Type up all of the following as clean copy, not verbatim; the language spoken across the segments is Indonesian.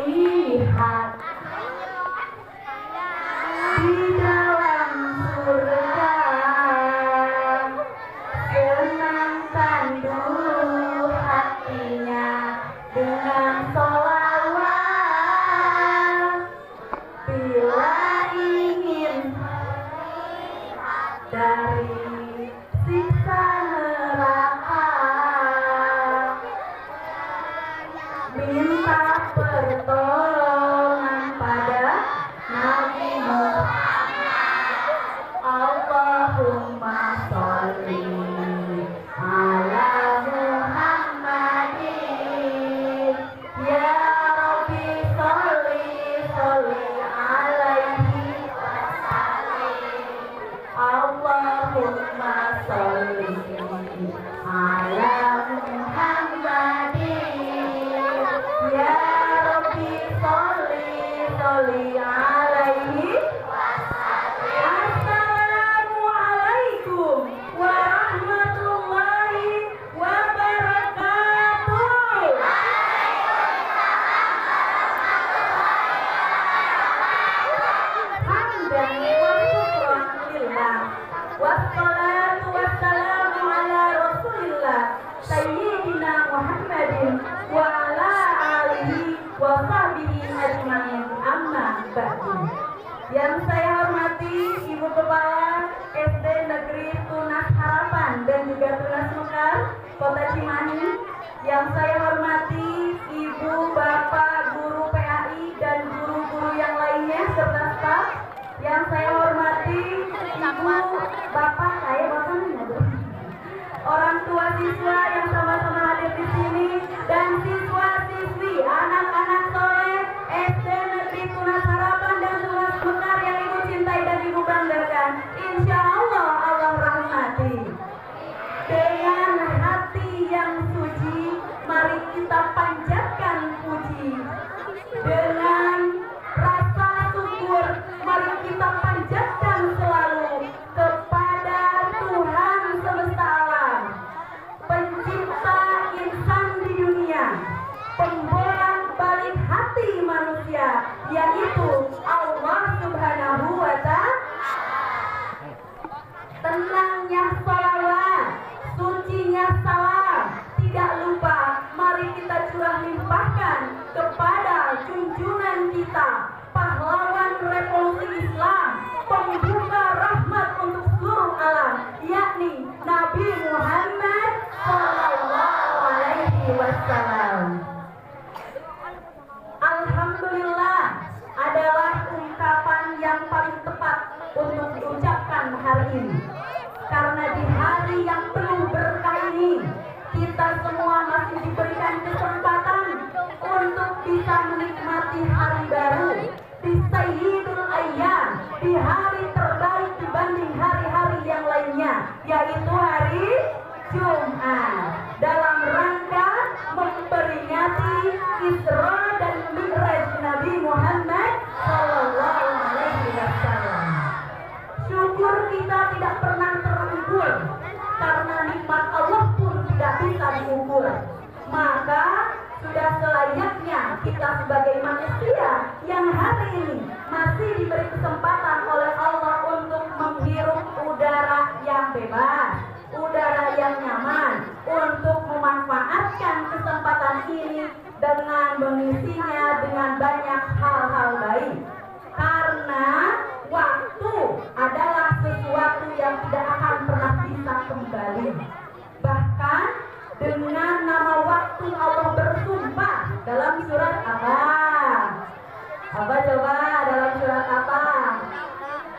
lihat di dalam surga, senangkan dulu hatinya dengan sholawat. Bila ingin dari siksa neraka, minta pertolongan pada Nabi Muhammad. Allahumma sholli ala Muhammadin, ya Rabbi sholli alaihi wasallim. Allahumma sholli ala Muhammadin, ya Rabbi sholli alaihi wasallim. Assalamualaikum warahmatullahi wabarakatuh. Hamdan wa syukran lillah, wassalatu wassalamu ala rasulillah sayyidina Muhammadin wa ala alihi wa sahbihi ajmain, amma ba'du. Yang saya hormati Ibu Kepala SD Negeri Tunas Harapan dan juga Tunas Mekar Kota Cimahi. Yang saya hormati Ibu, Bapak, Guru PAI dan guru-guru yang lainnya serta staf. Yang saya hormati Ibu, Bapak, saya bapaknya, orang tua siswa yang sama-sama hadir di sini, dan siswa-siswi anak-anak soleh SD Negeri Tunas Harapan dan Tunas Mekar yang Ibu cintai dan Ibu banggakan. Insya Allah Allah rahmati. Dengan hati yang suci, mari kita panjatkan puji. Dengan rasa syukur, mari kita panjatkan selalu kepada Tuhan semesta alam, pencipta insan di dunia, pembolak-balik hati manusia, yaitu Allah Subhanahu wa Ta'ala. Tenangnya sholawat, sucinya salam, tidak lupa mari kita curah limpahkan kepada junjungan kita, pahlawan revolusi Islam, pembuka rahmat untuk seluruh alam, yakni Nabi Muhammad Sallallahu Alaihi Wasallam. Alhamdulillah adalah ungkapan yang paling tepat untuk diucapkan hari ini, karena di hari yang penuh berkah ini kita semua masih diberikan kesempatan untuk bisa menikmati hari baru di Sayyidul Ayyam, di hari terbaik dibanding hari-hari yang lainnya, yaitu hari Jumat, dalam rangka memperingati Isra dan Mi'raj Nabi Muhammad Sallallahu Alaihi Wasallam. Syukur kita tidak pernah terukur, karena nikmat Allah pun tidak bisa diukur. Maka sudah selayaknya kita sebagai manusia yang hari ini masih diberi kesempatan oleh Allah untuk menghirup udara yang bebas, udara yang nyaman, untuk memanfaatkan kesempatan ini dengan mengisinya dengan banyak hal-hal baik. Karena waktu adalah sesuatu yang tidak akan pernah bisa kembali. Bahkan dengan nama waktu Allah bersumpah dalam surat apa? Apa coba dalam surat apa?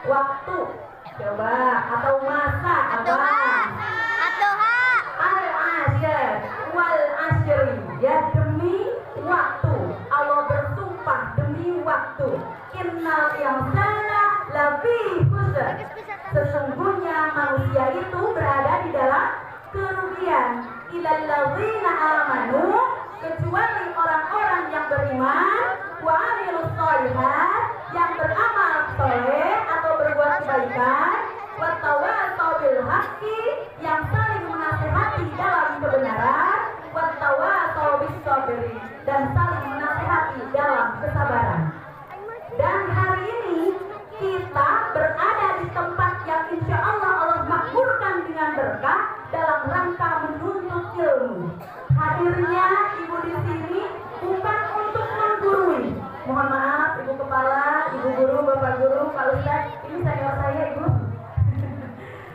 Waktu coba, atau masa apa? Al-Ashr wal Ashri, ya, demi waktu. Allah bersumpah demi waktu. Innal insana lafi khusr, sesungguhnya manusia itu berada di dalam kerugian. Illal ladzina amanu, kecuali orang-orang yang beriman, wa amilus sholihat, yang beramal soleh atau berbuat kebaikan, wa tawassaw bil haqqi, yang saling menasihati dalam kebenaran, wa tawassaw bis sabri, dan saling menasihati dalam guru, bapak guru, Pak Ustadz, ini senior saya Ibu.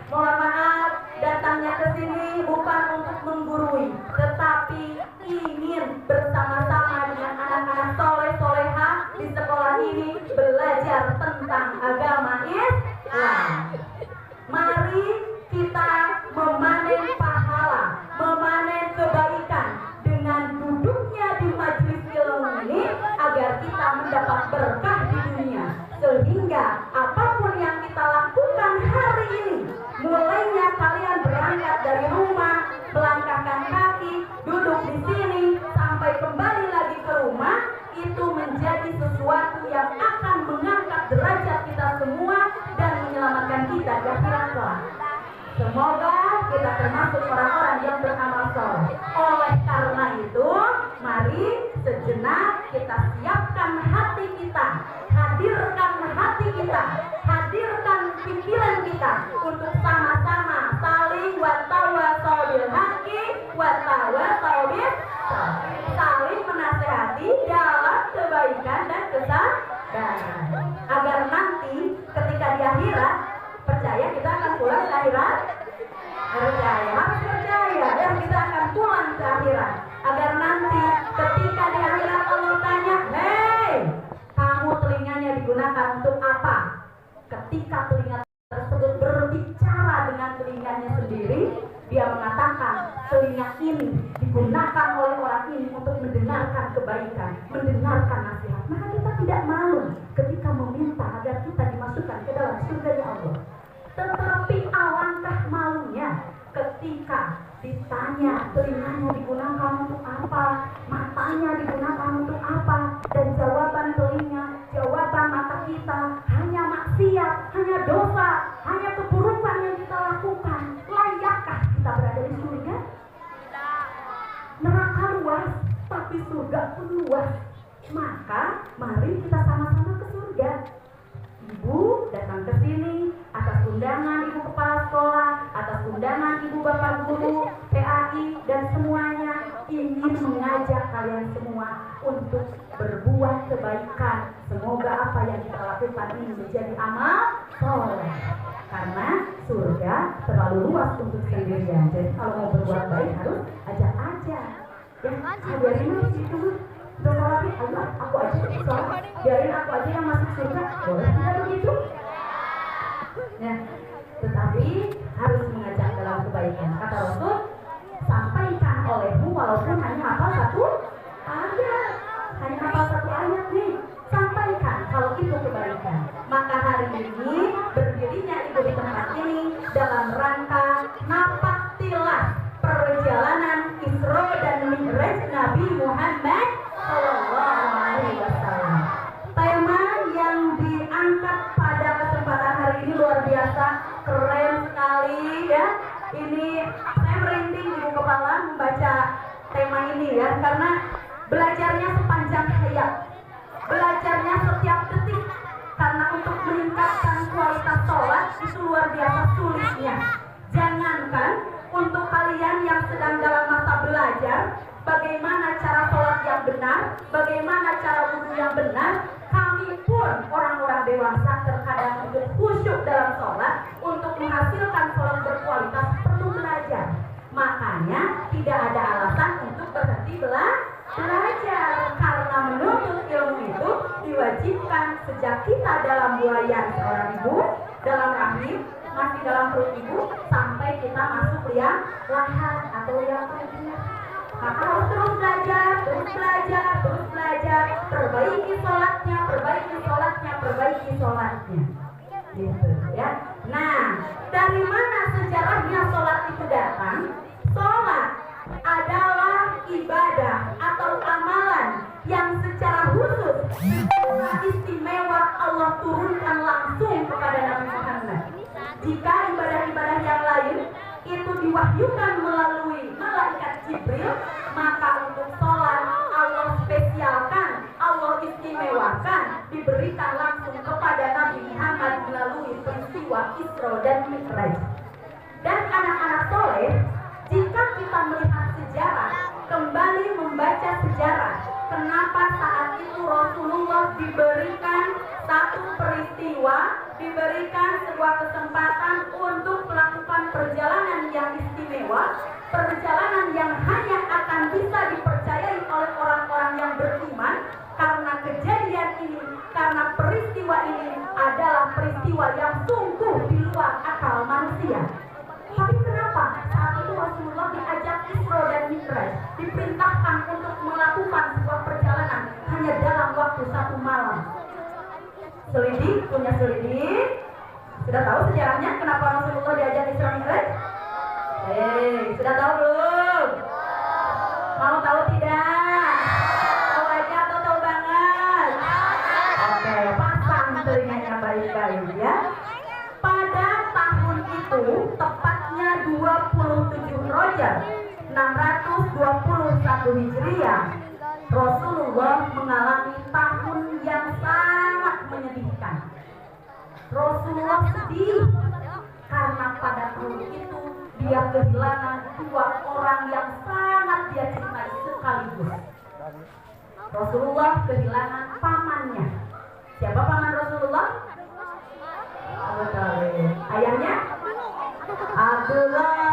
Mohon maaf, datangnya ke sini bukan untuk menggurui, tetapi ingin bersama-sama dengan anak-anak soleh-soleha di sekolah ini belajar tentang agama Islam. Mari kita memanen pahala, memanen kebaikan dengan duduknya di majelis ilmu ini agar kita mendapat berkah di dunia, sehingga apapun yang kita lakukan hari ini, mulainya kalian berangkat dari rumah, melangkahkan kaki, duduk di sini, sampai kembali lagi ke rumah, itu menjadi sesuatu yang akan mengangkat derajat kita semua dan menyelamatkan kita di akhirat kelak. Semoga kita termasuk orang-orang yang beramal soleh. Oleh karena itu, mari sejenak kita siapkan hati kita, hadirkan hati kita, hadirkan pikiran kita untuk sama-sama saling watawasau bil haqqi watawasau bis sabr, saling menasehati dalam kebaikan dan kesabaran, agar nanti ketika di akhirat, percaya kita akan pulang ke akhirat? Percaya, harus percaya dan kita akan pulang ke akhirat, agar nanti ketika di akhirat Allah tanya, hei, kamu telinganya digunakan untuk apa? Ketika telinga tersebut berbicara dengan telinganya sendiri, dia mengatakan telinga ini digunakan oleh orang ini untuk mendengarkan kebaikan, mendengarkan nasihat. Maka kita tidak malu ketika meminta agar kita dimasukkan ke dalam surga Allah. Tetapi alangkah malunya ketika ditanya telinganya digunakan untuk apa, matanya digunakan untuk apa, dan jawaban telinga, jawaban mata kita hanya maksiat, hanya dosa, hanya keburukan yang kita lakukan. Layakkah kita berada di surga? Neraka luas, tapi surga pun luas. Maka mari kita sama-sama ke surga. Ibu datang ke sini atas undangan Ibu Kepala Sekolah, atas undangan Ibu Bapak Guru, PAI, dan semuanya ingin mengajak kalian semua untuk berbuat kebaikan. Semoga apa yang kita lakukan ini menjadi amal soleh. Karena surga terlalu luas untuk sendirian. Jadi kalau mau berbuat baik harus ajak aja. Ya, biarin aja gitu. Tetapi Allah, aku aja sholat, biarin aku aja yang masuk surga. Boleh tidak begitu? Ya, tetapi harus mengajak dalam kebaikan. Kata Rasul, sampaikan olehmu walaupun hanya hafal satu ayat, hanya hafal satu ayat nih. Sampaikan kalau itu kebaikan. Maka hari ini berdirinya Ibu di tempat ini dalam rangka napaktilah perjalanan Isra dan Mi'raj Nabi Muhammad Sallallahu Alaihi Wasallam. Tema yang diangkat pada kesempatan hari ini luar biasa, keren sekali ya. Ini saya merinding Ibu Kepala membaca tema ini ya, karena belajarnya sepanjang hayat, belajarnya setiap detik, karena untuk meningkatkan kualitas sholat itu luar biasa sulitnya. Jangankan untuk kalian yang sedang dalam masa belajar, bagaimana cara sholat yang benar, bagaimana cara wudhu yang benar, kami pun orang-orang dewasa terkadang untuk khusyuk dalam sholat, untuk menghasilkan sholat berkualitas perlu belajar. Makanya tidak ada alasan untuk berhenti belajar, karena menuntut ilmu itu diwajibkan sejak kita dalam buayan seorang ibu, dalam rahim, masih dalam perut ibu, sampai kita masuk liang lahat atau liang perut. Maka harus terus belajar, terus belajar, terus belajar, perbaiki sholatnya, perbaiki sholatnya, perbaiki sholatnya. Gitu ya. Nah, dari mana sejarahnya sholat itu datang? Sholat adalah ibadah atau amalan yang secara khusus, secara istimewa Allah turunkan langsung kepada Nabi Muhammad. Jika ibadah-ibadah yang lain itu diwahyukan melalui malaikat Jibril, maka untuk sholat Allah spesialkan, Allah istimewakan, diberikan langsung kepada Nabi Muhammad melalui peristiwa Isra dan Mi'raj. Dan anak-anak soleh, jika kita melihat sejarah, kembali membaca sejarah, kenapa saat itu Rasulullah diberikan satu peristiwa, diberikan sebuah kesempatan untuk melakukan perjalanan yang istimewa, perjalanan yang hanya akan bisa dipercayai oleh orang-orang yang beriman, karena kejadian ini, karena peristiwa ini adalah peristiwa yang sungguh di luar akal manusia. Tapi kenapa saat itu Rasulullah diajak Isra dan Mi'raj, diperintahkan untuk melakukan sebuah perjalanan hanya dalam waktu 1 malam? Selidik, punya selidik. Sudah tahu sejarahnya kenapa Rasulullah diajak Isra Mi'raj? Sudah tahu belum? Mau tahu tidak? Tahu aja atau tahu banget? Oke, pasang telinganya baik-baik ya. Pada tahun itu, tepatnya 27 Rajab 621 Hijriah, Rasulullah mengalami tahun yang sangat menyedihkan. Rasulullah sedih karena pada tahun itu dia kehilangan 2 orang yang sangat dia cintai sekaligus. Rasulullah kehilangan pamannya. Siapa paman Rasulullah? Abu Thalib. Ayahnya? Abdullah.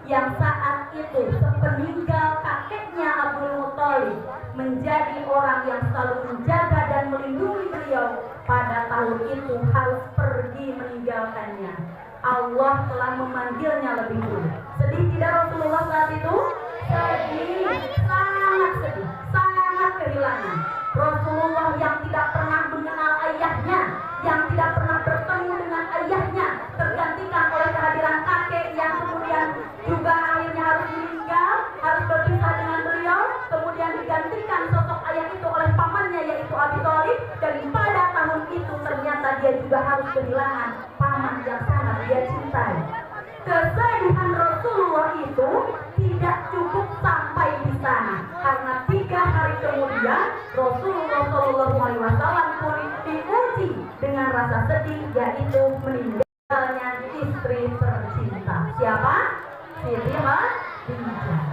Yang saat itu sepeninggal kakeknya Abdul Muthalib menjadi orang yang selalu menjaga dan melindungi beliau, pada tahun itu harus pergi meninggalkannya. Allah telah memanggilnya lebih dulu. Sedih tidak Rasulullah saat itu? Sedih, sangat sedih, sangat kehilangan. Rasulullah yang tidak pernah mengenal ayahnya, yang tidak pernah bertemu dengan ayahnya, tergantikan oleh kehadiran kakek yang kemudian juga akhirnya harus meninggal, harus berpisah dengan beliau, kemudian digantikan sosok ayah itu oleh pamannya yaitu Abi Thalib, dan pada tahun itu ternyata dia juga harus kehilangan paman yang sangat dia cintai. Kesedihan Rasulullah itu tidak cukup sampai di sana, karena 3 hari kemudian Rasulullah SAW pun diuji dengan rasa sedih, yaitu meninggalnya istri tercinta. Siapa? Siti Khadijah.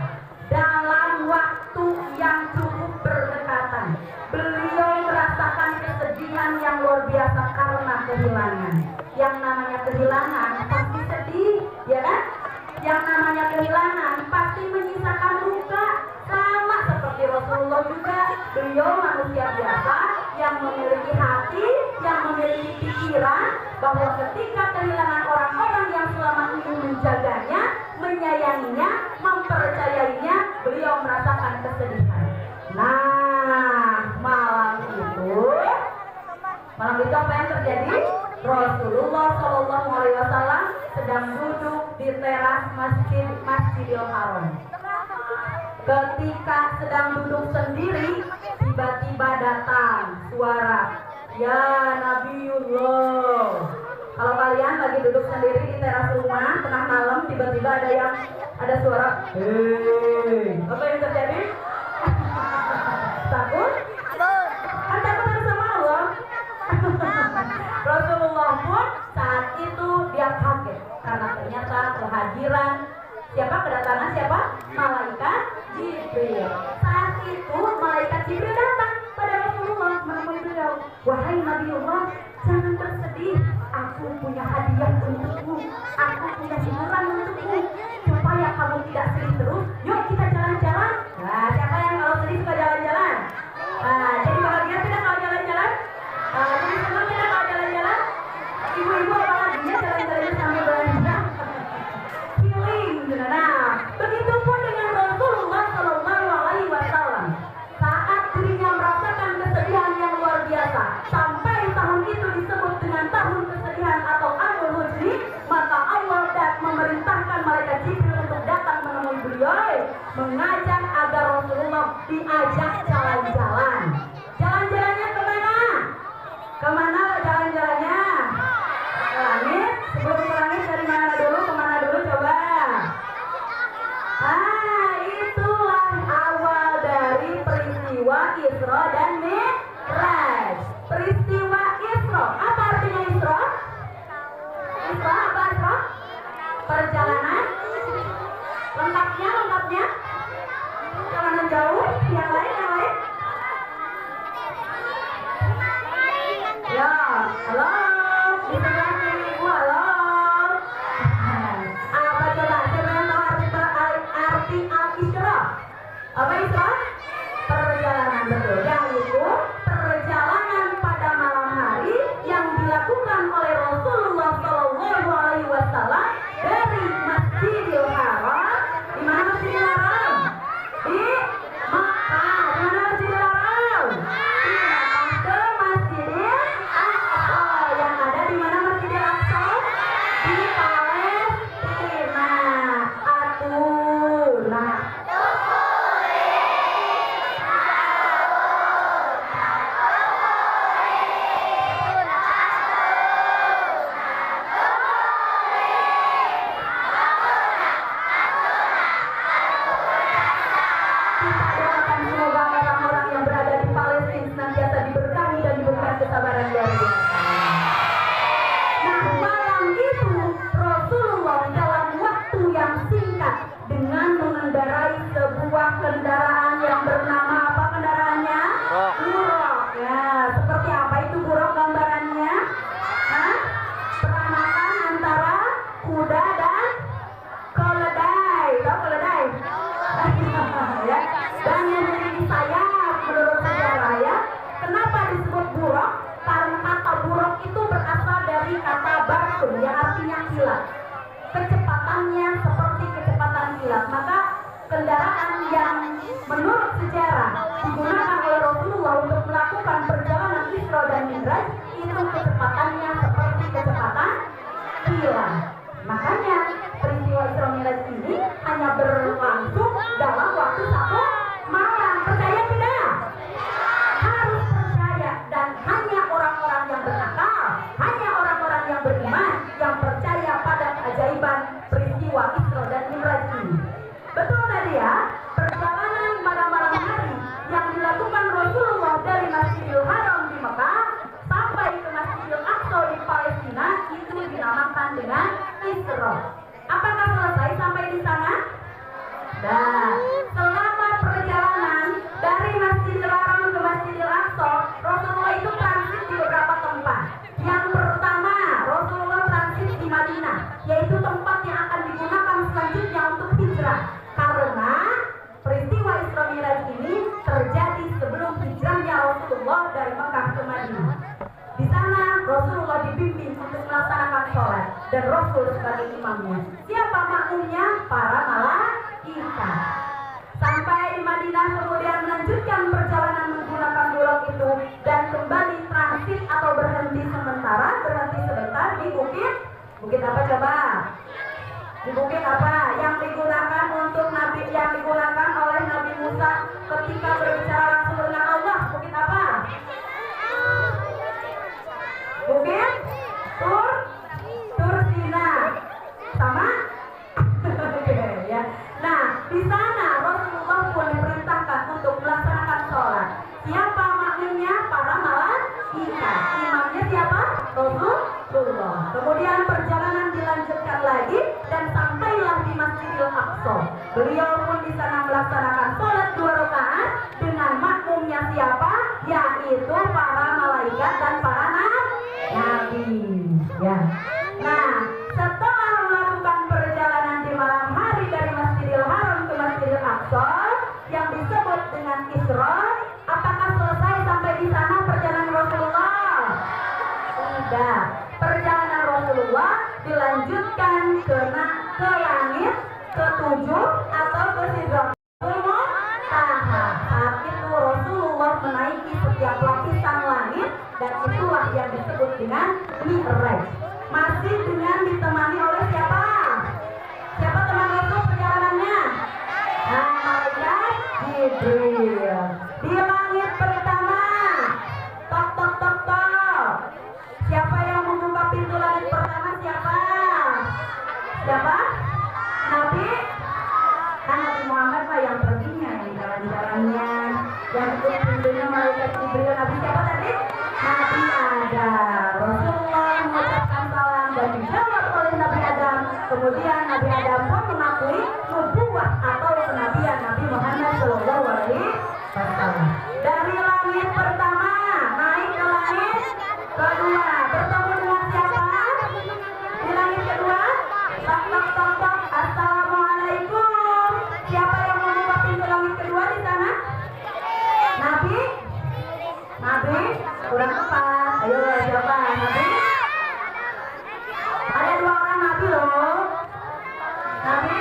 Dalam waktu yang cukup berdekatan, beliau merasakan kesedihan yang luar biasa karena kehilangan. Yang namanya kehilangan pasti sedih, ya kan? Yang namanya kehilangan pasti menyisakan luka. Sama seperti Rasulullah juga, beliau manusia biasa yang memiliki hati, yang memiliki pikiran, bahwa ketika kehilangan orang-orang yang selama ini menjaganya, menyayanginya, mempercayainya, beliau merasakan kesedihan. Nah, malam itu apa yang terjadi? Rasulullah SAW sedang duduk di teras Masjidil Haram. Ketika sedang duduk sendiri, tiba-tiba datang suara, "Ya Nabiullah." Kalau kalian lagi duduk sendiri di teras rumah tengah malam, tiba-tiba ada suara, "Hei." Apa yang terjadi? Takut? Kan takut sama Allah. Rasulullah pun saat itu dia kaget karena ternyata kehadiran kedatangan siapa? Malaikat Jibril. Saat itu malaikat Jibril datang pada Rasulullah menemui beliau. "Wahai Nabiullah, jangan bersedih. Aku punya hadiah untukmu. Aku punya hiburan untukmu. mengajak agar Rasulullah diajak jalan-jalan. Jalan-jalannya kemana? Kemana jalan-jalannya? Ke langit. Sebelum ke langit dari mana dulu? Kemana dulu coba? Itulah awal dari peristiwa Isra dan Mi'raj. Peristiwa Isra. Apa artinya Isra? Isra apa Isra? Perjalanan. Lengkapnya? Perjalanan jauh. Yang lain? Ya, halo. Di sebelah kiri ibu, halo. Apa coba? Siapa yang tahu arti al-Isra? Apa Isra? Perjalanan, betul. Yaitu perjalanan pada malam hari yang dilakukan oleh Rasulullah SAW dari Masjidil Haram. Di mana Masjidil Haram? Di Makkah. Di mana Masjidil Haram? Di Makkah ke Masjidil Aqsa. Yang ada di mana Masjidil Aqsa? Di Palestina. Kita doakan semoga orang-orang yang berada di Palestina senantiasa diberkahi dan diberikan kesabaran dari Allah. Nah, malam itu Rasulullah dalam waktu yang singkat dengan mengendarai sebuah kendaraan yang bernama apa kendaraannya? Buruk. Ya, seperti apa itu buruk gambarannya? Peranakan antara kuda dan keledai. Tahu keledai? Ya. Dan yang memiliki sayap menurut sejarah ya. Kenapa disebut buruk? Karena kata buruk itu berasal dari kata barkun yang artinya kilat. Kecepatannya seperti kecepatan kilat. Maka kendaraan yang menurut sejarah digunakan oleh Rasulullah untuk melakukan perjalanan Isra dan Mi'raj itu kecepatannya seperti kecepatan kilat. Makanya peristiwa Isra Mi'raj ini hanya berlangsung dalam waktu 1 malam. Percaya tidak? Harus percaya. Dan hanya orang-orang yang berakal, hanya orang-orang yang beriman yang percaya pada keajaiban peristiwa Isra dan Mi'raj ini. Betul tadi ya? Perjalanan pada malam hari yang dilakukan Rasulullah dari Masjidil Haram di Mekah sampai ke Masjidil Aqsa di Palestina itu dinamakan dengan Isra. Apakah selesai sampai di sana? Nah, selama perjalanan dari Masjidil Haram ke Masjidil Aqsa, Rasulullah itu transit di beberapa tempat. Yang pertama, Rasulullah transit di Madinah, yaitu tempat yang akan digunakan selanjutnya untuk hijrah. Karena peristiwa Isra Mi'raj ini terjadi sebelum hijrahnya Rasulullah dari Mekah ke Madinah. Di sana Rasulullah dibimbing untuk melaksanakan sholat dan Rasul sebagai imamnya. Siapa makmumnya? Para malaikat. Sampai di Madinah kemudian melanjutkan perjalanan menggunakan buruk itu dan kembali transit atau berhenti sebentar di bukit apa coba? Di bukit apa yang digunakan untuk Nabi, yang digunakan oleh Nabi Musa ketika berbicara langsung dengan Allah? Bukit apa? Bukit Tur Sina. Sama? Ya. Nah, di sana Rasulullah pun diperintahkan untuk melaksanakan sholat. Siapa makmumnya? Para malaikat. Imamnya siapa? Rasulullah. Kemudian perjalanan dilanjutkan lagi dan sampailah di Masjidil Aqsa. Beliau pun di sana melaksanakan sholat 2 rakaat dengan makmumnya siapa? Yaitu para malaikat dan para nabi. Ya. Nah, setelah melakukan perjalanan di malam hari dari Masjidil Haram ke Masjidil Aqsa yang disebut dengan Isra, apakah selesai sampai di sana perjalanan Rasulullah? Tidak. Perjalanan Rasulullah dilanjutkan ke langit ke-7 atau ke Sidratul Muntaha. Saat itu Rasulullah menaiki setiap lapisan langit dan itulah yang disebut dengan Mi'raj. Masih dengan ditemani oleh siapa? Siapa teman Rasul perjalanannya? Nah, Muhammad mah yang perginya, yang jalan-jalannya, yang ikut pintunya malaikat Jibril. Nabi siapa tadi? Nabi Adam. Rasulullah mengucapkan salam dan dijawab oleh Nabi Adam. Kemudian Nabi Adam pun mengakui nubuwah atau kenabian Nabi Muhammad Shallallahu Alaihi Wasallam. Dari langit pertama naik ke langit kedua, bertemu dengan siapa? Di langit kedua, tok tok tok tok, assalamualaikum. Siapa yang mau buka pintu langit kedua di sana? Nabi? Nabi? Kurang tepat. Ayo siapa? Nabi? Ada dua orang Nabi loh. Nabi?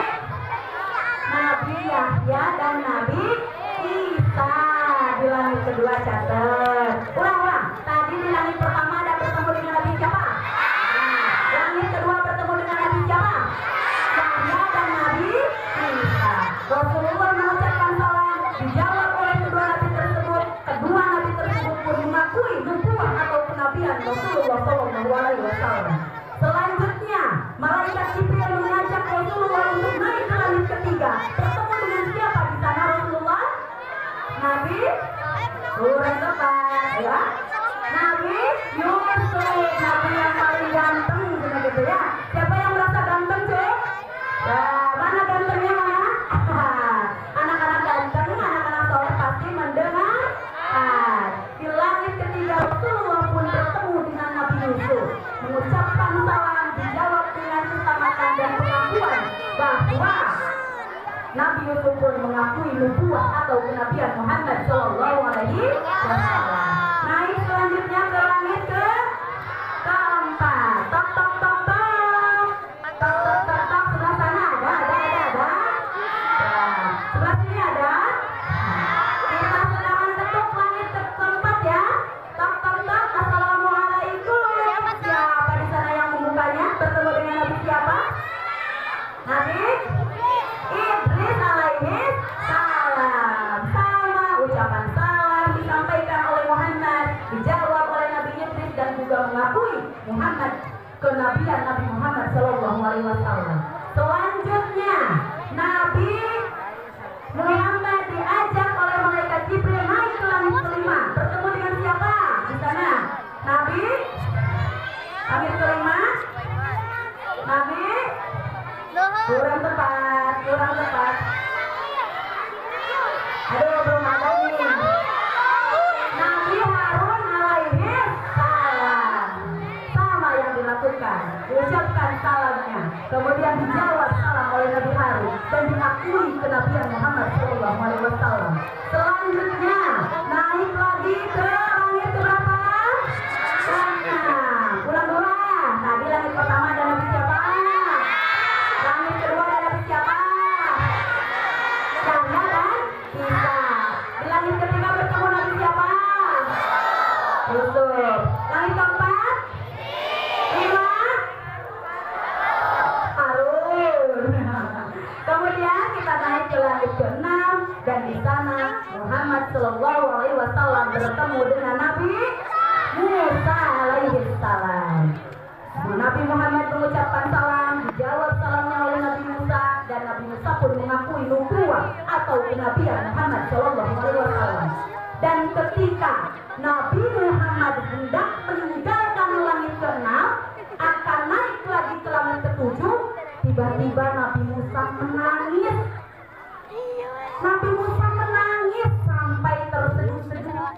Nabi Yahya dan Nabi Isa. Di langit kedua catat. Ulang. Tadi di langit pertama ada bertemu dengan Nabi siapa? Langit kedua bertemu dengan Nabi siapa? Yahya dan Nabi Isa. Rasulullah mengucapkan salam, dijawab oleh kedua Nabi tersebut. Kedua Nabi tersebut pun mengakui nubuwah atau kenabian Rasulullah Shallallahu Alaihi Wasallam. Selanjutnya, malaikat Jibril mengajak Rasulullah untuk naik ke langit ketiga. Bertemu dengan siapa di sana Rasulullah? Nabi kurang tepat ya. Nabi Yusuf, Nabi yang paling ganteng gitu ya. Siapa yang merasa ganteng cuy? Ya, mana gantengnya mana? Anak-anak ganteng, anak-anak soleh pasti mendengar. Di langit ketiga Rasulullah pun bertemu dengan Nabi Yusuf, mengucapkan salam, dijawab dengan keselamatan dan pengakuan bahwa Nabi Yusuf pun mengakui nubuwah atau kenabian Muhammad Shallallahu Alaihi Wasallam. Naik selanjutnya ke langit keempat. Tok tok tok tok. Tok tok tok tok. Sebelah sana ada. Ya. Sebelah sini ada. Kita sedang ketuk langit keempat ya. Tok tok tok. Assalamualaikum. Siapa di sana yang membukanya? Bertemu dengan Nabi siapa? Nabi Idris alaihi salam. Sama ucapan salam disampaikan oleh Muhammad, dijawab oleh Nabi Idris dan juga mengakui Muhammad kenabian Nabi Muhammad Shallallahu Alaihi Wasallam. Selanjutnya Nabi Muhammad diajak oleh malaikat Jibril naik ke langit kelima. Bertemu dengan siapa di sana? Nabi langit kelima. Nabi kurang tepat. Aduh, belum ada nih. Nabi Harun alaihi salam. Sama yang dilakukan, diucapkan salamnya, kemudian dijawab salam oleh Nabi Harun dan diakui kenabian Muhammad Shallallahu Alaihi Wasallam. Selanjutnya naik lagi ke langit berapa? Ulang. Tadi langit pertama ada Nabi siapa? Langit kedua ada Nabi siapa? Yahya dan Isa. Di langit ketiga bertemu Nabi siapa? Yusuf. Langit keempat? 5? Harun. Kemudian kita naik ke langit ke-6 dan di sana Muhammad Shallallahu Alaihi Wasallam bertemu dengan Nabi Musa alaihi salam. Nabi Muhammad mengucapkan salam, dijawab salamnya oleh Nabi Musa dan Nabi Musa pun mengakui nubuwah atau kenabian Muhammad Shallallahu Alaihi Wasallam. Dan ketika Nabi Muhammad hendak meninggalkan langit ke-6 akan naik lagi ke langit ke-7, tiba-tiba Nabi Musa menangis. Nabi Musa menangis sampai terseduh-seduh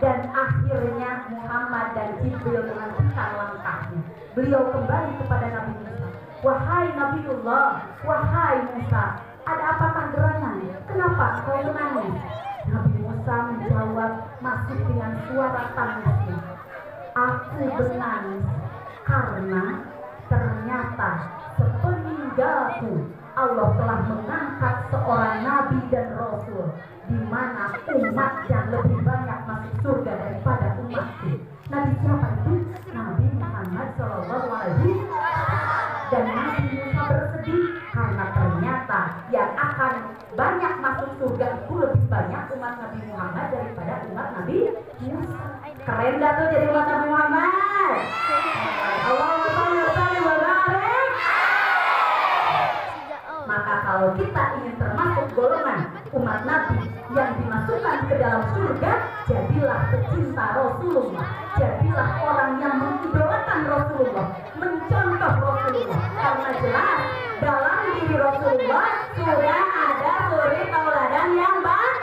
dan akhirnya Muhammad dan Jibril menghentikan langkahnya. Beliau kembali kepada Nabi Musa. Wahai Nabiullah, wahai Musa, ada apakah gerangan? Kenapa kau menangis? Nabi Musa menjawab masih dengan suara tangisnya. Aku menangis karena ternyata sepeninggalku Allah telah mengangkat seorang nabi dan rasul, di mana umatnya lebih banyak masuk surga daripada umatku. Nabi siapa itu? Nabi Muhammad Shallallahu Alaihi Wasallam. Dan Nabi Musa bersedih karena ternyata yang akan banyak masuk surga itu lebih banyak umat Nabi Muhammad daripada umat Nabi Musa. Keren dah tuh jadi umat Nabi Muhammad. Allahumma sholli wa barik. Maka kalau kita ingin termasuk golongan umat Nabi yang dimasukkan ke dalam surga, jadilah pecinta Rasulullah, jadilah orang yang mengidolakan Rasulullah, mencontoh Rasulullah, karena jelas dalam diri Rasulullah sudah ada suri tauladan yang baik.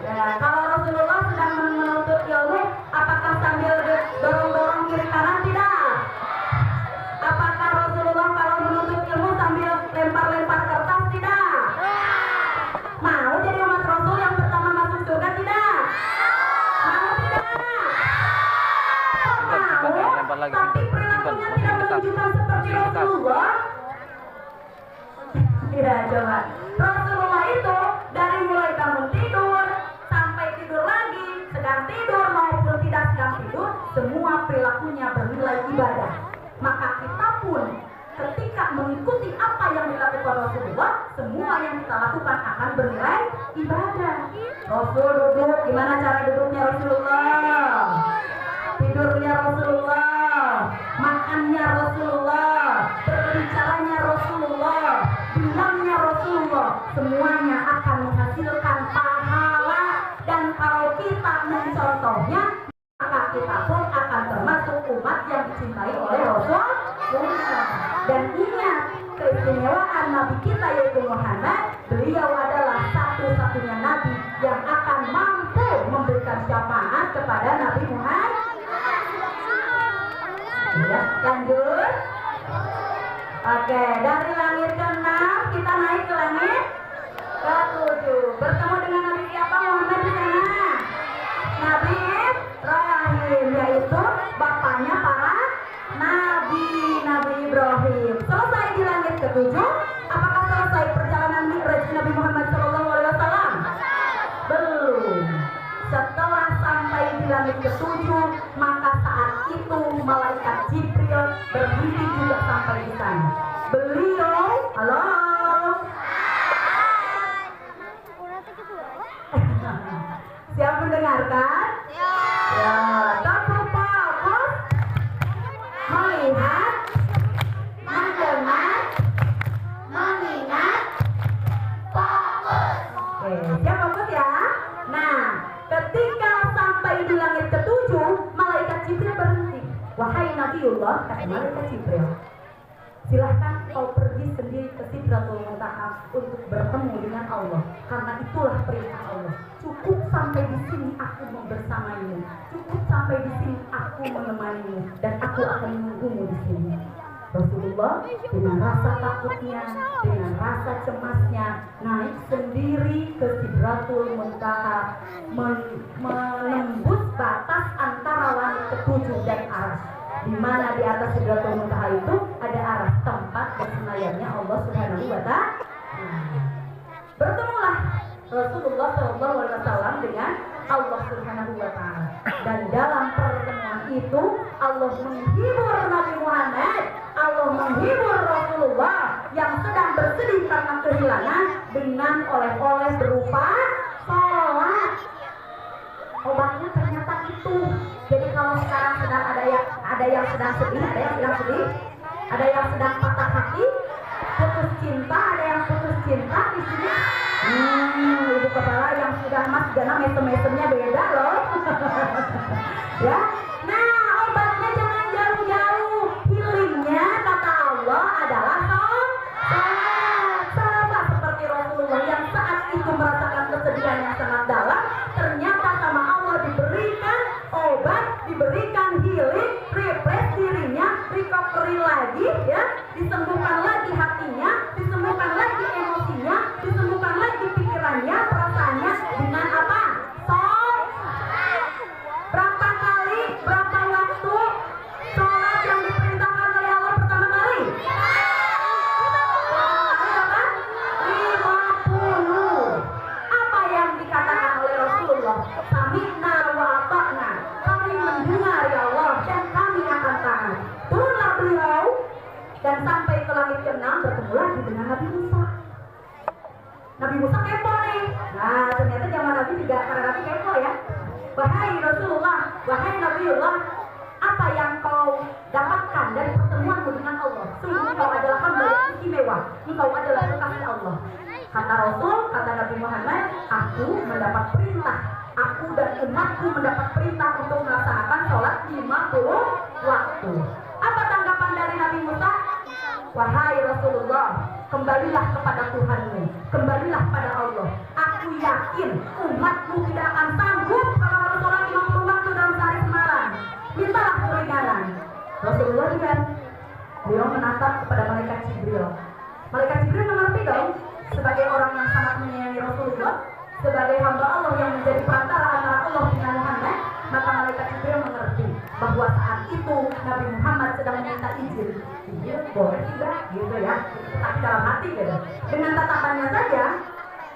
Ya, kalau Rasulullah sedang menuntut ilmu, apakah sambil dorong-dorong kiri kanan? Tidak. Apakah Rasulullah kalau menuntut ilmu sambil lempar-lempar kertas? Tidak. Mau jadi umat Rasul yang pertama masuk surga? Tidak. Mau tidak? Mau, tapi perilakunya tidak menunjukkan seperti Rasulullah. Tidak, coba. Rasulullah itu dari mulai bangun tidur sampai tidur lagi, sedang tidur maupun tidak sedang tidur, semua perilakunya bernilai ibadah. Maka kita pun ketika mengikuti apa yang dilakukan Rasulullah, semua yang kita lakukan akan bernilai ibadah. Rasul duduk, gimana cara duduknya Rasulullah? Tidurnya Rasulullah, makannya Rasulullah, berbicaranya Rasulullah, bilangnya Rasulullah, semuanya akan menghasilkan pahala. Dan kalau kita mencontohnya, maka kita pun akan termasuk umat yang dicintai oleh Rasulullah. Dan ingat, keistimewaan Nabi kita yaitu Muhammad, beliau adalah satu-satunya Nabi yang akan mampu memberikan syafaat kepada Nabi Muhammad. Ya, lanjut. Oke, dari langit ke-6 kita naik ke langit ke-7. Bertemu dengan Nabi siapa Muhammad di sana? Nabi Ibrahim, yaitu bapaknya para Nabi Ibrahim. Selesai di langit ke-7, apakah selesai perjalanan Mi'raj Nabi Muhammad SAW? Belum. Setelah sampai di langit ke-7, maka saat itu malaikat Jibril berhenti juga sampai di sana. Beliau, halo? Siap mendengarkan? Ya, tapi fokus melihat, mendengar, mengingat, fokus. Oke, siap fokus ya? Nah, ketika sampai di langit ke-7, malaikat Jibril berhenti. Wahai Nabiullah, kata malaikat Jibril, silahkan kau pergi sendiri ke Sidratul Muntaha untuk bertemu dengan Allah, karena itulah perintah Allah. Cukup sampai di sini aku mau bersamamu, cukup sampai di sini aku menemanimu, dan aku akan menunggumu di sini. Rasulullah dengan rasa takutnya, dengan rasa cemasnya, naik sendiri ke Sidratul Muntaha, menembus batas antara langit ke-7 dan Arsy, di mana di atas Sidratul Muntaha itu ada Arsy, tempat bersemayamnya Allah Subhanahu wa Ta'ala. Bertemulah Rasulullah SAW dengan Allah Subhanahu wa Ta'ala, dan dalam pertemuan itu Allah menghibur Nabi Muhammad, Allah menghibur Rasulullah yang sedang bersedih karena kehilangan dengan oleh-oleh berupa sholat. Obatnya ternyata itu. Jadi kalau sekarang sedang ada yang sedang sedih, ada yang sedang patah hati, putus cinta, ada yang putus cinta di sini. Ibu kepala yang sudah mas karena mesem-mesemnya beda loh. Ya. Nah, obatnya jangan jauh-jauh. Healingnya kata Allah adalah sholat. Sama seperti Rasulullah yang saat itu merasakan kesedihan yang sangat dalam, ternyata sama Allah diberikan obat, diberikan healing, refresh dirinya, recovery lagi, ya, disembuhkan lagi hatinya, disembuhkan lagi emosinya, disembuhkan lagi pikirannya, perasaannya dengan apa? Berapa kali, berapa waktu sholat yang diperintahkan oleh Allah pertama kali? 50. Apa yang dikatakan oleh Rasulullah? Sami'na wa ata'na. Kami mendengar ya Allah dan kami akan taat. Turunlah beliau dan sampai ke langit ke-6, bertemu lagi dengan Nabi Musa. Nabi Musa kepo nih. Nah, ternyata zaman Nabi juga karena Nabi kepo ya. Wahai Rasulullah, wahai Nabiullah, apa yang kau dapatkan dari pertemuanmu dengan Allah? Sungguh engkau adalah hamba yang istimewa, engkau adalah kekasih Allah. Kata Rasul, kata Nabi Muhammad, aku mendapat perintah, aku dan umatku mendapat perintah untuk melaksanakan sholat 50 waktu. Apa tanggapan dari Nabi Musa? Wahai Rasulullah, kembalilah kepada Tuhanmu, kembalilah pada Allah. Aku yakin umatmu tidak akan sanggup kalau harus sholat 50 waktu dalam sehari semalam. Mintalah keringanan. Rasulullah lihat, beliau menatap kepada malaikat Jibril. Malaikat Jibril mengerti dong, sebagai orang yang sangat menyayangi Rasulullah, sebagai hamba Allah yang menjadi perantara antara Allah dengan Muhammad, maka malaikat Jibril mengerti bahwa saat itu Nabi Muhammad sedang meminta izin. Iya, boleh tidak, gitu ya. Tapi dalam hati gitu. Dengan tatapannya saja,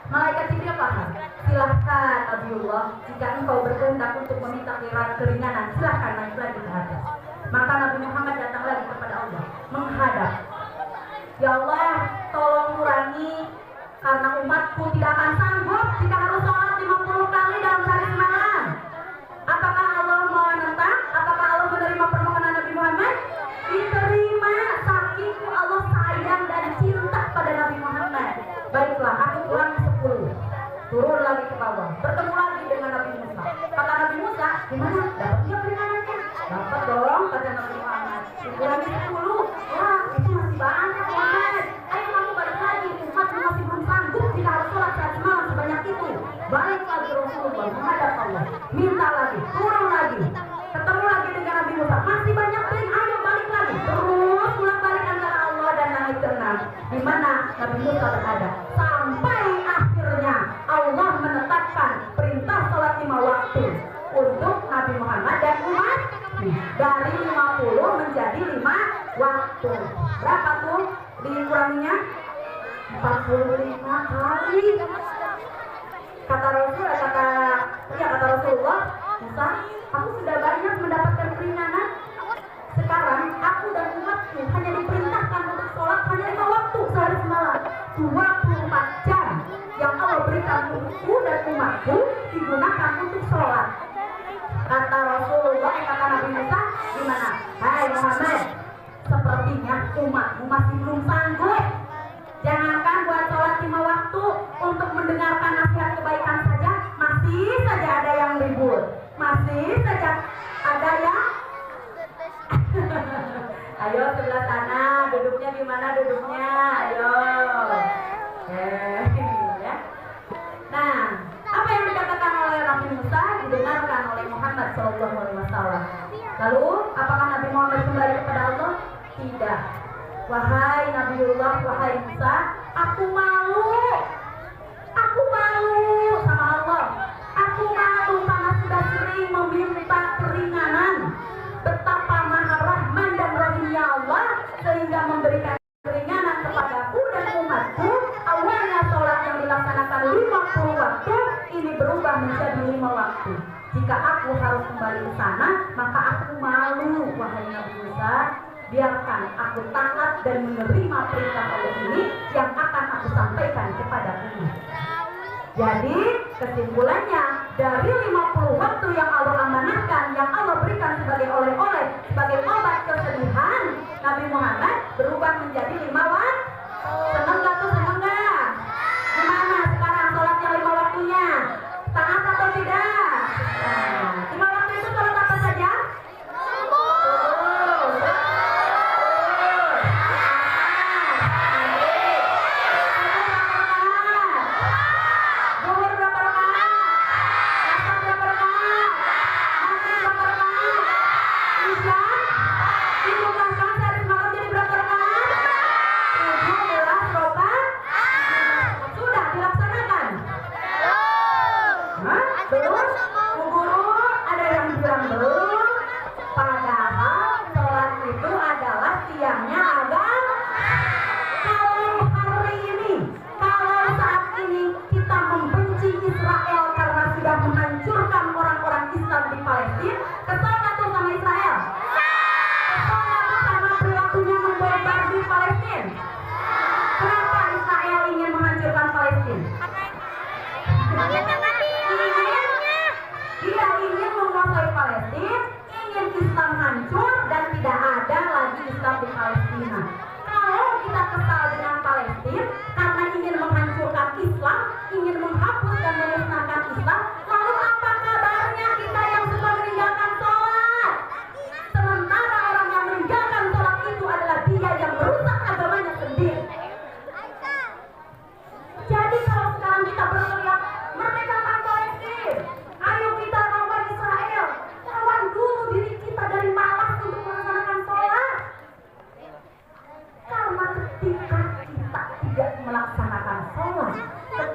malaikat Jibril paham. Silahkan Nabiullah, jika engkau berkehendak untuk meminta keringanan, silahkan naik lagi ke atas. Maka Nabi Muhammad datang lagi kepada Allah, menghadap. Ya Allah, tolong kurangi, karena umatku tidak akan sanggup jika harus sholat 50 kali dalam sehari semalam. Apakah Allah menentang? Apakah Allah menerima permohonan Nabi Muhammad? Diterima, saking Allah sayang dan cinta pada Nabi Muhammad. Baiklah, aku ulangi 10. Turun lagi ke bawah, bertemu lagi dengan Nabi Musa. Kata Nabi Musa, gimana? Dapat dia keringanannya? Dapat dong, kata Nabi Muhammad. Ulangi 10. Wah, itu masih banyak Muhammad. Ayo kamu balik lagi, umatmu masih belum sanggup jika harus sholat sehari semalam sebanyak itu. Balik lagi Rasulullah menghadap Allah, minta lagi, turun lagi, ketemu lagi dengan Nabi Musa. Masih banyak kering, ayo balik lagi. Terus pulang balik antara Allah dan langit keenam, di mana Nabi Musa berada. Sampai akhirnya Allah menetapkan perintah sholat 5 waktu untuk Nabi Muhammad dan umat. Dari 50 menjadi 5 waktu. Berapa tuh dikuranginya? 45 kali. Kata Rasulullah, Musa, aku sudah banyak mendapatkan keringanan. Sekarang aku dan umatku hanya diperintahkan untuk sholat hanya 5 waktu sehari semalam. 24 jam yang Allah berikan untukku dan umatku digunakan untuk sholat. Kata Rasulullah, kata Nabi Musa, gimana? Hai Muhammad, sepertinya umatmu masih belum sanggup. Jangankan buat sholat 5 waktu, untuk mendengarkan nasihat kebaikan saja masih saja ada yang ribut, masih saja ada yang ayo sebelah sana, duduknya gimana duduknya, ayo ya. Nah, apa yang dikatakan oleh Nabi Musa didengarkan oleh Muhammad SAW. Lalu apakah Nabi Muhammad kembali kepada Allah? Tidak. Wahai Nabiullah, wahai Musa, aku malu sama Allah. Aku malu karena sudah sering meminta keringanan. Betapa maha rahman dan rahimnya Allah sehingga memberikan keringanan kepadaku dan umatku. Awalnya sholat yang dilaksanakan 50 waktu ini berubah menjadi 5 waktu. Jika aku harus kembali ke sana, maka aku malu, wahai Nabi Musa. Biarkan aku taat dan menerima perintah Allah ini yang akan aku sampaikan kepada umat. Jadi kesimpulannya, dari 50 waktu yang Allah amanahkan, yang Allah berikan sebagai oleh-oleh, sebagai obat kesedihan, Nabi Muhammad berubah menjadi 5 waktu. Senang gak tuh, senang gak? Gimana sekarang sholatnya 5 waktunya? Taat atau tidak? Nah, 5 waktu itu sholat apa saja?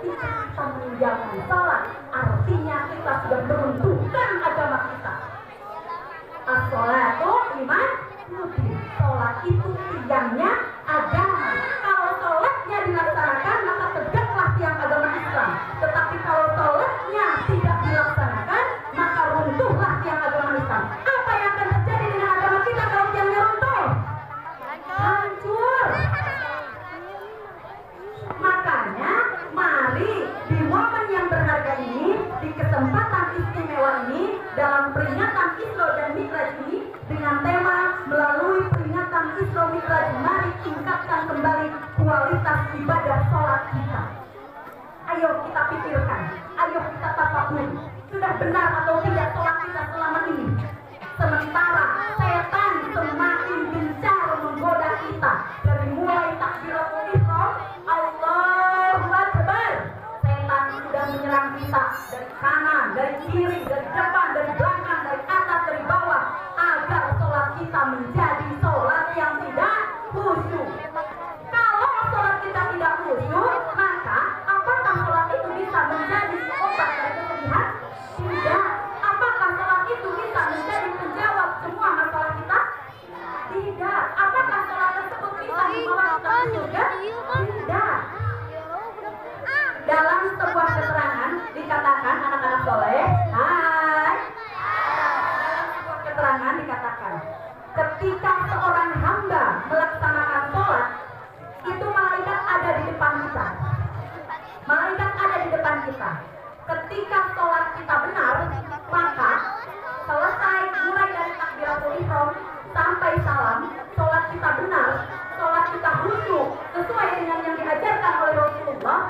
ketika kita meninggalkan sholat, artinya kita sudah meruntuhkan agama kita. As-sholatu iman mudin. Sholat itu tiangnya agama. Kalau sholatnya dilaksanakan, maka tegaklah tiang agama Islam. Tetapi kalau sholatnya tidak dilaksanakan, maka runtuhlah tiang agama Islam. Apa yang akan terjadi dengan agama kita kalau tiangnya runtuh? Hancur. Makanya mari di momen yang berharga ini, di kesempatan istimewa ini, dalam peringatan Isra dan Mi'raj ini, dengan tema melalui peringatan Isra Mi'raj, mari tingkatkan kembali kualitas ibadah sholat kita. Ayo kita pikirkan, ayo kita tafakkur, sudah benar atau tidak sholat kita selama ini. Sementara setan semakin gencar menggoda kita, dari mulai takbiratul ihram, Allahu Akbar, setan sudah menyerang kita dari kanan, dari kiri, dari depan, dari belakang, dari atas, dari bawah, agar sholat kita menjadi sholat yang tidak khusyuk. Kalau sholat kita tidak khusyuk, maka apakah sholat itu bisa menjadi obat dari kesedihan? Tidak. Apakah sholat itu bisa menjadi penjawab semua masalah kita? Tidak. Apakah sholat tersebut bisa membawa kita ke surga? Tidak. Dalam sebuah keterangan dikatakan, anak-anak soleh, hai. Dalam sebuah keterangan dikatakan, ketika seorang hamba melaksanakan sholat, itu malaikat ada di depan kita. Malaikat ada di depan kita. Ketika sholat kita benar, maka selesai mulai dari takbiratul ihram sampai salam, sholat kita benar, sholat kita khusyuk sesuai dengan yang diajarkan oleh Rasulullah,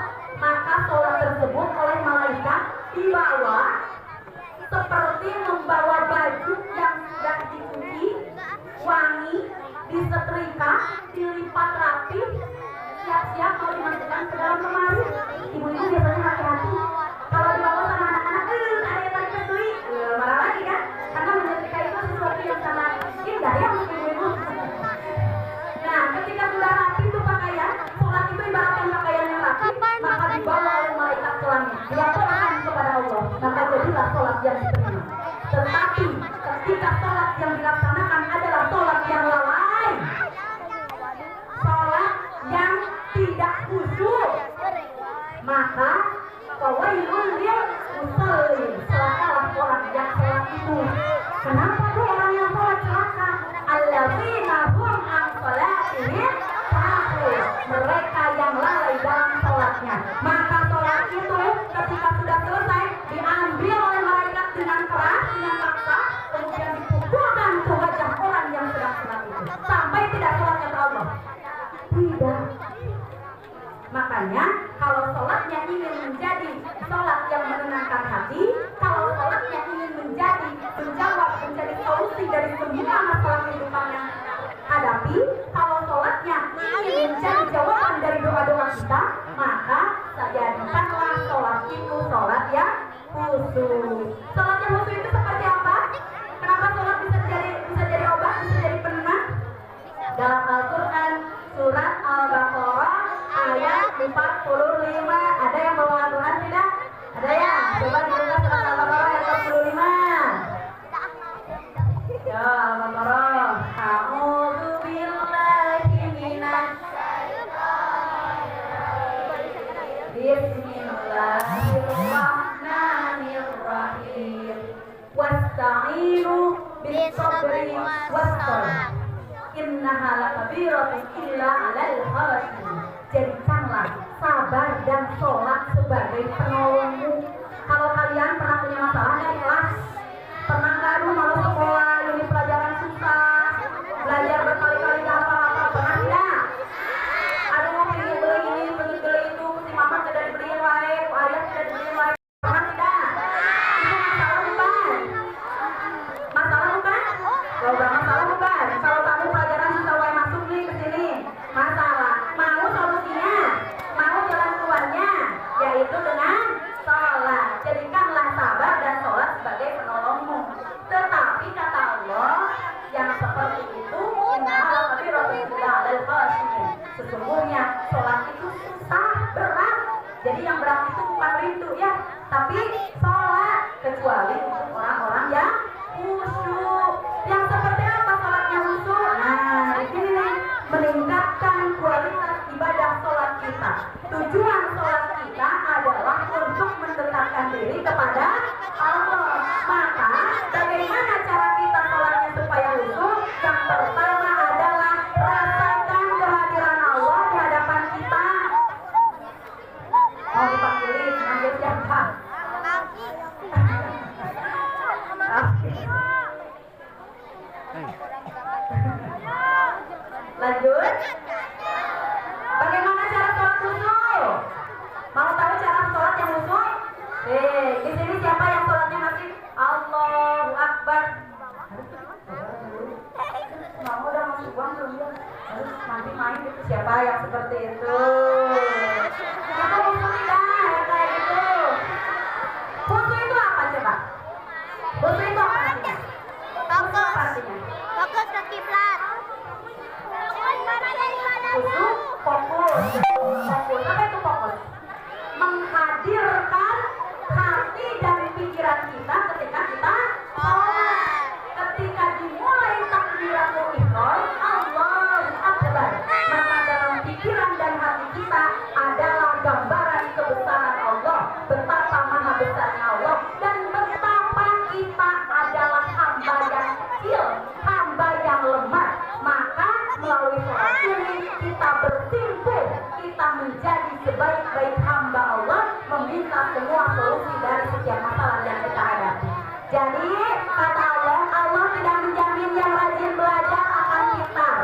maka sholat tersebut oleh malaikat dibawa seperti membawa baju yang sudah dicuci, wangi, disetrika, dilipat rapi, siap-siap mau dimasukkan ke dalam lemari. Ibu-ibu biasanya hati-hati. Kalau dibawa sama anak-anak, ada yang tarik peduli, marah lagi kan? Karena menyetrika itu sesuatu yang sangat indah ya untuk ibu-ibu. Nah, ketika sudah rapi itu pakaian, sholat itu ibaratkan pakaian yang rapi, maka dibawa oleh malaikat ke langit, dilaporkan kepada Allah, maka jadilah sholat yang diterima. Tetapi ketika sholat yang dilaksanakan adalah sholat yang lalai, sholat yang tidak khusyuk, maka fawailun lil musallin, celakalah orang yang sholat itu. Kenapa tuh orang yang sholat celaka? Alladzina hum an sholatihim sahun, mereka yang lalai dalam sholatnya. Maka sholat itu ketika sudah selesai diambil oleh malaikat dengan keras, dengan paksa, kemudian dipukulkan ke wajah orang yang sedang sholat itu. Sampai tidak sholat kata Allah. Tidak. Makanya kalau sholatnya ingin menjadi sholat yang menenangkan hati, kalau sholatnya ingin menjadi menjawab, menjadi solusi dari semua masalah kehidupan yang kita hadapi, kalau sholatnya ingin menjadi jawaban dari doa-doa kita, maka jadikanlah sholat itu sholat yang khusyuk. Sholat yang khusyuk itu seperti apa? Kenapa sholat bisa jadi obat, bisa jadi penenang? Dalam Al-Quran surat Al-Baqarah ayat 45, ada yang bawa Al-Quran tidak? Ada ya? Coba dibuka surat Al-Baqarah ayat 45. Ya Al-Baqarah. A'udzu billahi minasyaitonir rajim. Bismillahirrahmanirrahim. Wasta'inu bis-sabri was-salah. Innaha lakabiratun illa 'alal khashiyin. Jadikanlah sabar dan sholat sebagai penolongmu. Kalau kalian pernah punya masalah di kelas, pernah nggak malu sekolah, ini pelajaran susah, belajar berkali-kali gak apa-apa, pernah tidak? Aduh, pengen beli ini, pengen beli itu, si mama tidak dibeliin wae, ayah tidak dibeliin wae, pernah tidak? Itu masalah bukan? Masalah bukan? Gak masalah bukan? Kalau kamu pelajaran susah wae masuk nih ke sini, masalah. Mau solusinya? Mau jalan keluarnya? Yaitu dengan yang berat itu bukan rindu ya, tapi sholat, kecuali untuk orang-orang yang khusyuk. Yang seperti apa sholatnya khusyuk? Nah, di sini nih, meningkatkan kualitas ibadah sholat kita. Tujuan sholat kita adalah untuk mendekatkan diri kepada Allah. Maka bagaimana cara kita sholatnya supaya khusyuk? Yang pertama adalah rasakan kehadiran Allah di hadapan kita. Mau dipanggilin, manggil siapa? Lanjut. Bagaimana cara sholat khusyuk? Mau tahu cara sholat yang khusyuk? Di sini siapa yang sholatnya masih Allahu Akbar? Mau udah masuk uang belum ya? Nanti main gitu siapa yang seperti itu? Siapa khusyuk tidak ya kayak gitu? Khusyuk itu apa coba? Khusyuk itu apa artinya? Khusyuk apa artinya? Fokus ke kiblat. Khusyuk, fokus. Fokus, apa itu fokus? Menghadirkan hati dan pikiran kita ketika kita sholat. Ketika dimulai takbiratul ihram, Allahu Akbar, maka dalam pikiran dan hati kita adalah gambaran kebesaran Allah, betapa maha besarnya Allah, dan betapa kita adalah hamba yang kecil, hamba yang lemah. Maka melalui sholat ini kita bersimpuh, kita menjadi sebaik-baik hamba Allah, meminta semua solusi dari setiap masalah yang kita hadapi. Jadi kata Allah, Allah tidak menjamin yang rajin belajar akan pintar.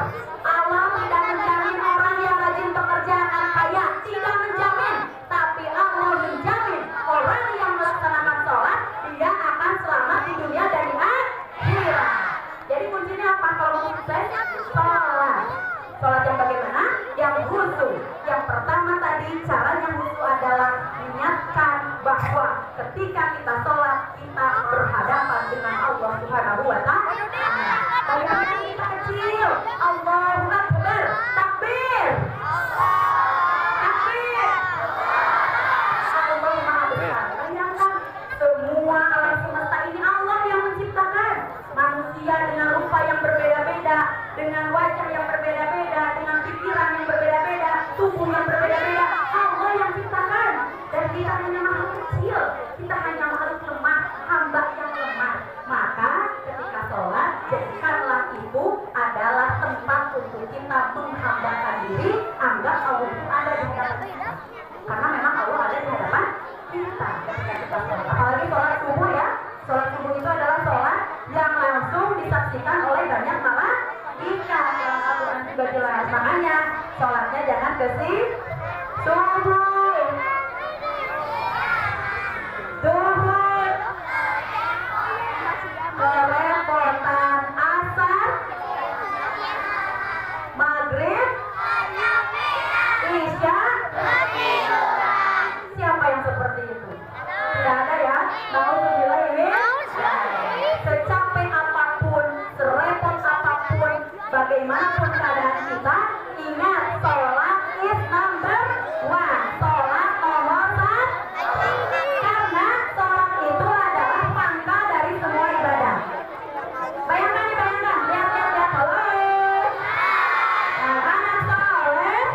Allah tidak menjamin orang yang rajin bekerja akan kaya, tidak menjamin. Tapi Allah menjamin orang yang melaksanakan sholat, dia akan selamat di dunia dan di akhirat. Jadi kuncinya apa kalau mau sukses? Sholat. Sholat yang bagaimana? Yang khusyuk. Yang pertama tadi caranya khusyuk adalah niatkan bahwa ketika kita sholat kita berhadapan dengan Allah Subhanahu wa Ta'ala. Bayangkan kita kecil, Allahu Akbar, takbir. Takbir. Allah Maha Besar. Bayangkan semua alam semesta ini Allah yang menciptakan. Manusia dengan rupa yang berbeda-beda, dengan wajah yang berbeda-beda, dengan pikiran yang berbeda-beda, tubuh yang berbeda-beda, Allah yang ciptakan. Dan kita hanya makhluk kecil, kita hanya makhluk lemah, hamba yang lemah. Maka ketika sholat, jadikanlah itu adalah tempat untuk kita menghambakan diri, anggap Allah itu ada di hadapan kita. Karena memang Allah ada di hadapan kita ketika kita sholat. Apalagi sholat subuh ya. Sholat subuh itu adalah sholat yang langsung disaksikan oleh banyak malaikat. Dalam Al-Quran juga jelas. Makanya sholatnya jangan subuh, duhur, kerepotan, asar, maghrib, isya. Siapa yang seperti itu? Tidak ada ya. Nauzubillah ini. Secapek apapun, serepot apapun, bagaimanapun keadaan kita, ingat sholat is number one. Sholat nomor satu. Karena sholat itu adalah pangkal dari semua ibadah. Bayangkan nih, bayangkan. Lihat. Halo. Nah, anak soleh.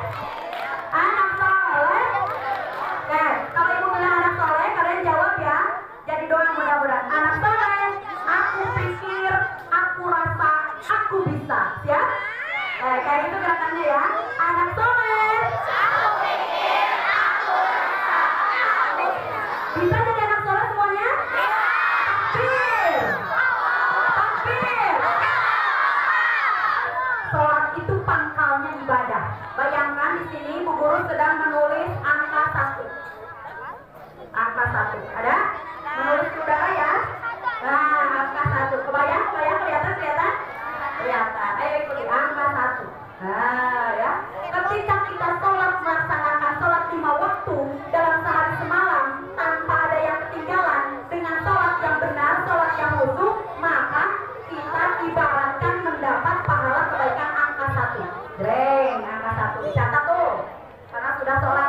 Oke, kalau ibu bilang anak soleh, kalian jawab ya. Jadi doa mudah-mudahan. Anak soleh, aku pikir, aku rasa, aku bisa. Siap? Kayak gitu gerakannya ya. Anak soleh, aku pikir, aku rasa, aku bisa. Bisa jadi anak soleh semuanya? Takbir. Takbir. Sholat itu pangkalnya ibadah. Bayangkan di sini Bu Guru sedang menulis angka 1. Angka 1. Ada? Menulis di udara ya? Nah, angka 1. Kebayang? Kelihatan? Kelihatan. Ayo ikuti angka 1. Nah, ya. Ketika kita sholat, melaksanakan sholat 5 waktu dalam sehari semalam tanpa ada yang ketinggalan, dengan sholat yang benar, sholat yang khusyuk, maka kita ibaratkan mendapat pahala kebaikan angka 1. Dreng, angka 1 dicatat tuh. Karena sudah sholat